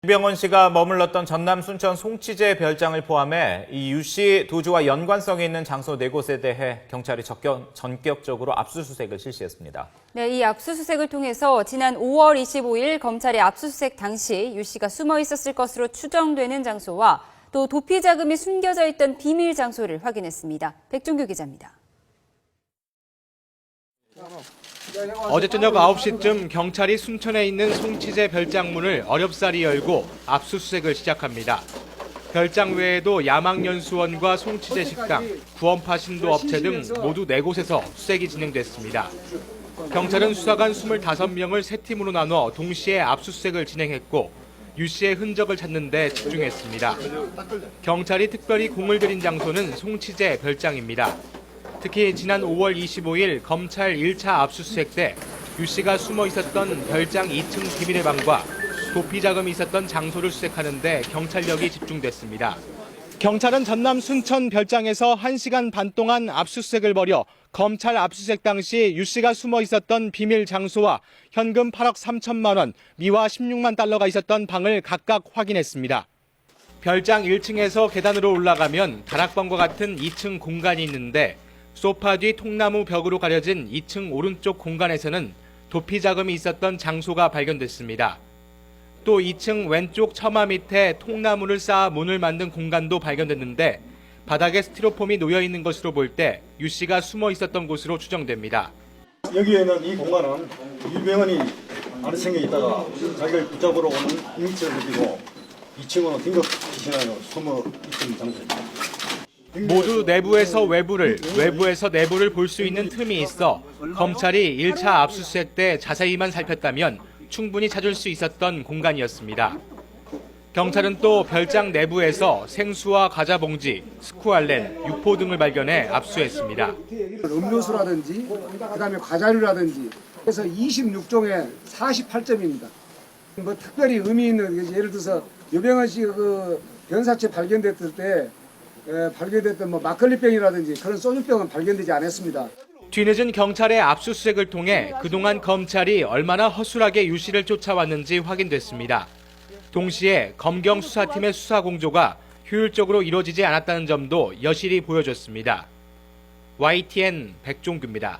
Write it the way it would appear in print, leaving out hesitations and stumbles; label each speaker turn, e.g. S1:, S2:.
S1: 유병헌 씨가 머물렀던 전남 순천 송치제 별장을 포함해 이 유 씨 도주와 연관성이 있는 장소 4곳에 대해 경찰이 전격적으로 압수수색을 실시했습니다.
S2: 네, 이 압수수색을 통해서 지난 5월 25일 검찰의 압수수색 당시 유 씨가 숨어 있었을 것으로 추정되는 장소와 또 도피 자금이 숨겨져 있던 비밀 장소를 확인했습니다. 백종규 기자입니다.
S3: 어제 저녁 9시쯤 경찰이 순천에 있는 송치제 별장 문을 어렵사리 열고 압수수색을 시작합니다. 별장 외에도 야망연수원과 송치제 식당, 구원파 신도 업체 등 모두 4곳에서 수색이 진행됐습니다. 경찰은 수사관 25명을 3팀으로 나눠 동시에 압수수색을 진행했고 유 씨의 흔적을 찾는 데 집중했습니다. 경찰이 특별히 공을 들인 장소는 송치제 별장입니다. 특히 지난 5월 25일 검찰 1차 압수수색 때 유 씨가 숨어 있었던 별장 2층 비밀의 방과 도피 자금이 있었던 장소를 수색하는 데 경찰력이 집중됐습니다. 경찰은 전남 순천 별장에서 1시간 반 동안 압수수색을 벌여 검찰 압수수색 당시 유 씨가 숨어 있었던 비밀 장소와 현금 8억 3천만 원, 미화 16만 달러가 있었던 방을 각각 확인했습니다. 별장 1층에서 계단으로 올라가면 다락방과 같은 2층 공간이 있는데 소파 뒤 통나무 벽으로 가려진 2층 오른쪽 공간에서는 도피 자금이 있었던 장소가 발견됐습니다. 또 2층 왼쪽 처마 밑에 통나무를 쌓아 문을 만든 공간도 발견됐는데 바닥에 스티로폼이 놓여 있는 것으로 볼 때 유 씨가 숨어 있었던 곳으로 추정됩니다.
S4: 여기에는 이 공간은 유병헌이 아래층에 있다가 자기를 붙잡으러 오는 인기체를 느끼고 2층으로 긴급 지나려 숨어 있던 장소입니다.
S3: 모두 내부에서 외부를, 외부에서 내부를 볼 수 있는 틈이 있어 검찰이 1차 압수수색 때 자세히만 살폈다면 충분히 찾을 수 있었던 공간이었습니다. 경찰은 또 별장 내부에서 생수와 과자 봉지, 스쿠알렌, 유포 등을 발견해 압수했습니다.
S5: 음료수라든지 그다음에 과자류라든지 그래서 26종에 48점입니다. 뭐 특별히 의미 있는 예를 들어서 유병헌 씨 그 변사체 발견됐을 때 발견됐던 뭐 막걸리병이라든지 그런 소주병은 발견되지 않았습니다.
S3: 뒤늦은 경찰의 압수수색을 통해 그동안 검찰이 얼마나 허술하게 유 씨를 쫓아왔는지 확인됐습니다. 동시에 검경 수사팀의 수사 공조가 효율적으로 이루어지지 않았다는 점도 여실히 보여줬습니다. YTN 백종규입니다.